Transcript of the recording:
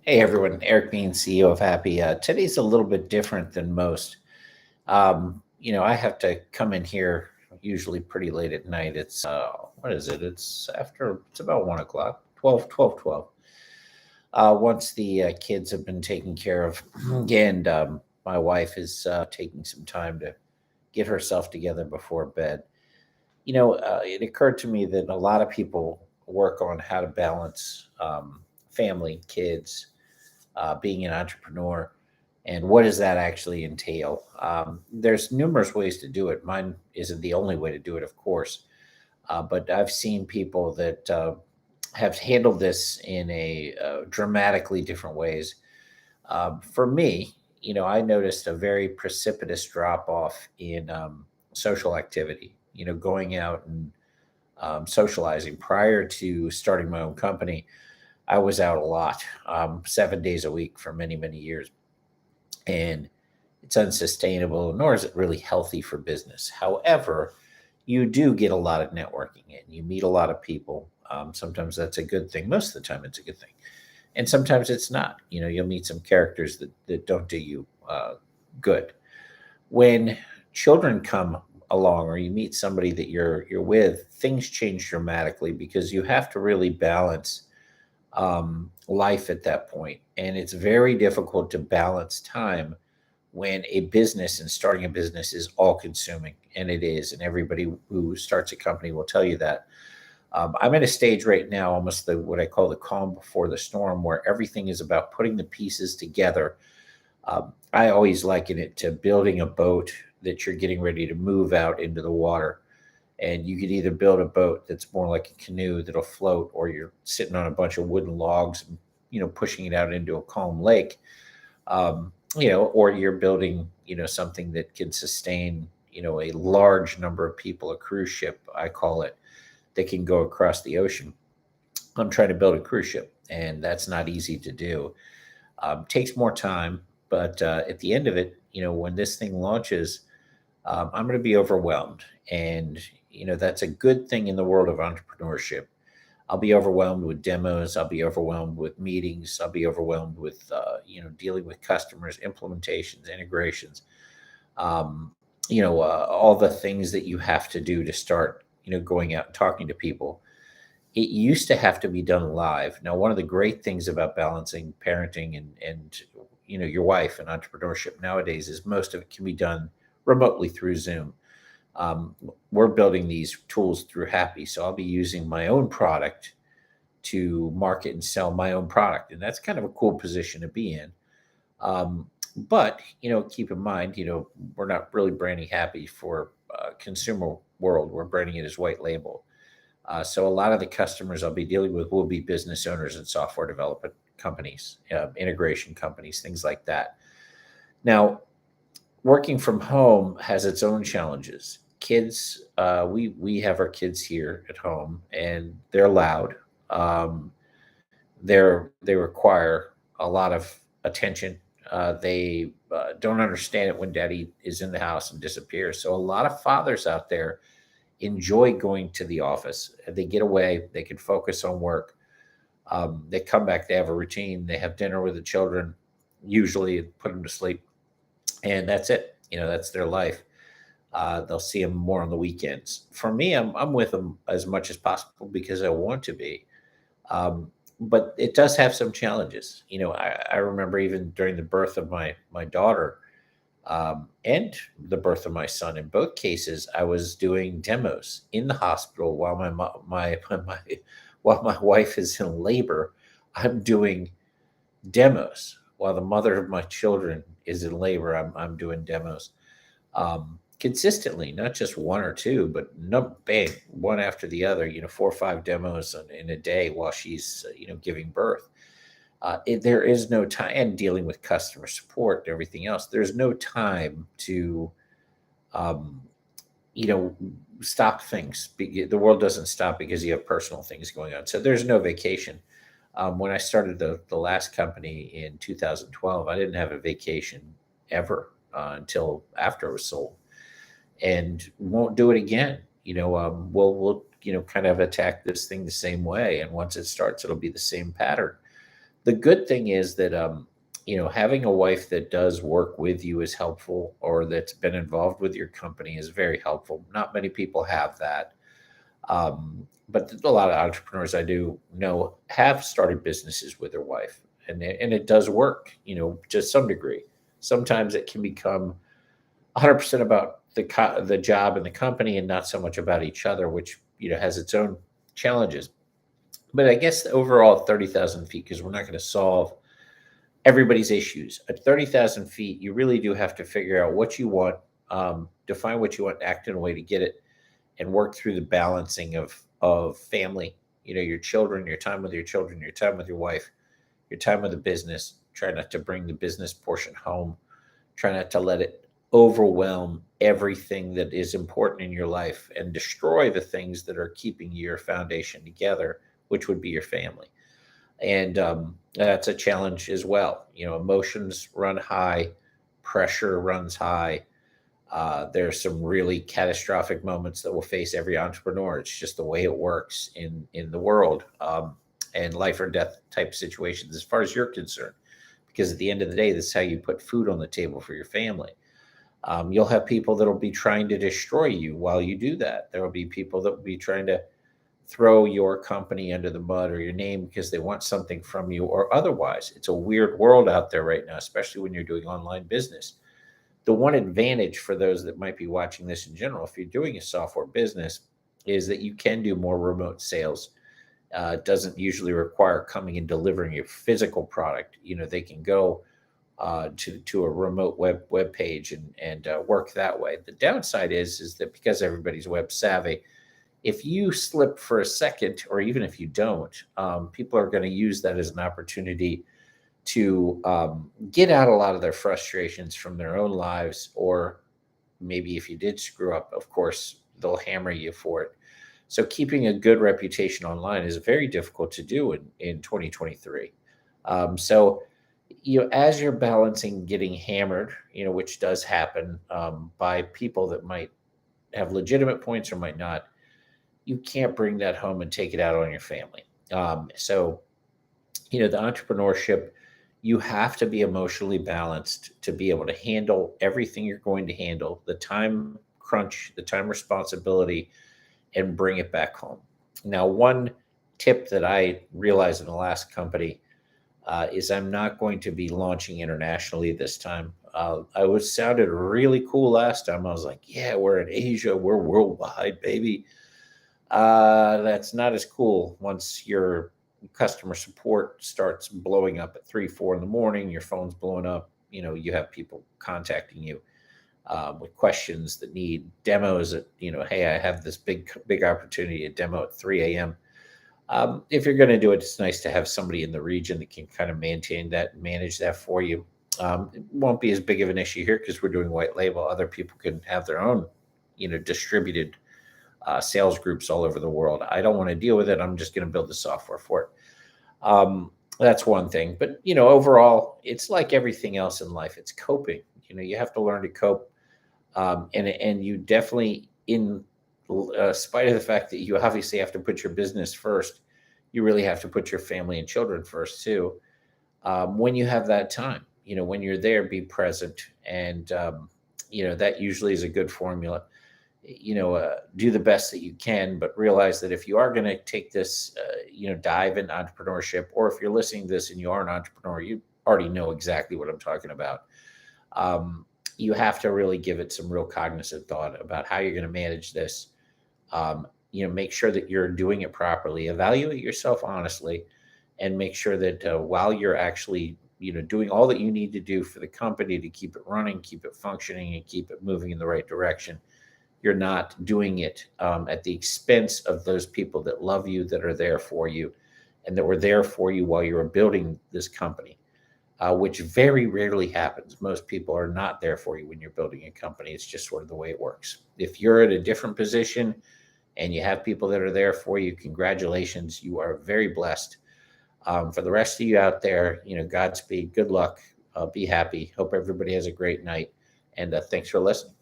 Hey everyone, Eric Bean, CEO of Happy. Today's a little bit different than most. I have to come in here usually pretty late at night. What is it? It's about 1 o'clock, 12. Once the kids have been taken care of, and my wife is taking some time to get herself together before bed. It occurred to me that a lot of people work on how to balance family, kids, being an entrepreneur, and what does that actually entail? There's numerous ways to do it. Mine isn't the only way to do it, of course, but I've seen people that have handled this in a dramatically different ways. For me, I noticed a very precipitous drop off in social activity. Going out and socializing prior to starting my own company. I was out a lot, 7 days a week for many, many years. And it's unsustainable, nor is it really healthy for business. However, you do get a lot of networking in, you meet a lot of people. Sometimes that's a good thing. Most of the time, it's a good thing. And sometimes it's not. You'll meet some characters that don't do you good. When children come along or you meet somebody that you're with, things change dramatically because you have to really balance life at that point. And it's very difficult to balance time when a business and starting a business is all consuming. And it is. And everybody who starts a company will tell you that. I'm at a stage right now, almost what I call the calm before the storm, where everything is about putting the pieces together. I always liken it to building a boat that you're getting ready to move out into the water, and you could either build a boat that's more like a canoe that'll float, or you're sitting on a bunch of wooden logs and pushing it out into a calm lake. Or you're building something that can sustain a large number of people, a cruise ship I call it, that can go across the ocean. I'm trying to build a cruise ship, and that's not easy to do. Takes more time, but at the end of it, when this thing launches, I'm going to be overwhelmed. And, that's a good thing in the world of entrepreneurship. I'll be overwhelmed with demos. I'll be overwhelmed with meetings. I'll be overwhelmed with, dealing with customers, implementations, integrations, all the things that you have to do to start, going out and talking to people. It used to have to be done live. Now, one of the great things about balancing parenting and your wife and entrepreneurship nowadays is most of it can be done remotely through Zoom. Um, we're building these tools through Happy, so I'll be using my own product to market and sell my own product, and that's kind of a cool position to be in. Um, but keep in mind, we're not really branding Happy for consumer world. We're branding it as white label. So a lot of the customers I'll be dealing with will be business owners and software development companies, integration companies, things like that. Now, working from home has its own challenges. Kids, we have our kids here at home, and they're loud. Um, they require a lot of attention. They don't understand it when daddy is in the house and disappears. So a lot of fathers out there enjoy going to the office. They get away. They can focus on work. They come back. They have a routine. They have dinner with the children, usually put them to sleep, and that's it. That's their life. They'll see them more on the weekends. For me, I'm with them as much as possible because I want to be. Um, but it does have some challenges. I remember even during the birth of my daughter, and the birth of my son. In both cases, I was doing demos in the hospital while while my wife is in labor. I'm doing demos while the mother of my children is in labor. I'm doing demos consistently, not just one or two, but no, bang, one after the other. 4 or 5 demos in a day while she's giving birth. There is no time, and dealing with customer support and everything else. There's no time to, um, you know, stop things. The world doesn't stop because you have personal things going on. So there's no vacation. When I started the last company in 2012, I didn't have a vacation ever until after it was sold, and won't do it again. We'll kind of attack this thing the same way, and once it starts, it'll be the same pattern. The good thing is that, having a wife that does work with you is helpful, or that's been involved with your company is very helpful. Not many people have that. But a lot of entrepreneurs I do know have started businesses with their wife, and it does work, to some degree. Sometimes it can become 100% about the job and the company, and not so much about each other, which has its own challenges. But I guess overall, 30,000 feet, because we're not going to solve everybody's issues. At 30,000 feet, you really do have to figure out what you want, define what you want, act in a way to get it, and work through the balancing of family, your children, your time with your children, your time with your wife, your time with the business. Try not to bring the business portion home. Try not to let it overwhelm everything that is important in your life and destroy the things that are keeping your foundation together, which would be your family. And that's a challenge as well. Emotions run high, pressure runs high. There's some really catastrophic moments that will face every entrepreneur. It's just the way it works in the world, and life or death type situations, as far as you're concerned. Because at the end of the day, this is how you put food on the table for your family. You'll have people that will be trying to destroy you while you do that. There will be people that will be trying to throw your company under the mud or your name because they want something from you or otherwise. It's a weird world out there right now, especially when you're doing online business. The one advantage for those that might be watching this in general, if you're doing a software business, is that you can do more remote sales. It doesn't usually require coming and delivering your physical product. They can go to a remote web page and work that way. The downside is that because everybody's web savvy, if you slip for a second, or even if you don't, people are going to use that as an opportunity to get out a lot of their frustrations from their own lives. Or maybe if you did screw up, of course, they'll hammer you for it. So keeping a good reputation online is very difficult to do in 2023. So, as you're balancing getting hammered, which does happen by people that might have legitimate points or might not, you can't bring that home and take it out on your family. So, the entrepreneurship, you have to be emotionally balanced to be able to handle everything you're going to handle, the time crunch, the time responsibility, and bring it back home. Now, one tip that I realized in the last company is I'm not going to be launching internationally this time. I was sounded really cool last time. I was like, yeah, we're in Asia, we're worldwide, baby. That's not as cool once your customer support starts blowing up at 3, 4 in the morning, your phone's blowing up, you have people contacting you with questions that need demos at, hey, I have this big opportunity to demo at 3 a.m. If you're going to do it, it's nice to have somebody in the region that can kind of manage that for you. It won't be as big of an issue here because we're doing white label. Other people can have their own, distributed sales groups all over the world. I don't want to deal with it. I'm just going to build the software for it. That's one thing. But, overall, it's like everything else in life. It's coping. You have to learn to cope. And you definitely, in spite of the fact that you obviously have to put your business first, you really have to put your family and children first too. When you have that time, when you're there, be present. And, that usually is a good formula. Do the best that you can, but realize that if you are going to take this, dive into entrepreneurship, or if you're listening to this and you are an entrepreneur, you already know exactly what I'm talking about. You have to really give it some real cognizant thought about how you're going to manage this. Make sure that you're doing it properly, evaluate yourself honestly, and make sure that while you're actually, doing all that you need to do for the company to keep it running, keep it functioning, and keep it moving in the right direction, you're not doing it at the expense of those people that love you, that are there for you, and that were there for you while you were building this company. Which very rarely happens. Most people are not there for you when you're building a company. It's just sort of the way it works. If you're at a different position and you have people that are there for you, congratulations. You are very blessed. For the rest of you out there, Godspeed, good luck, be happy. Hope everybody has a great night. And thanks for listening.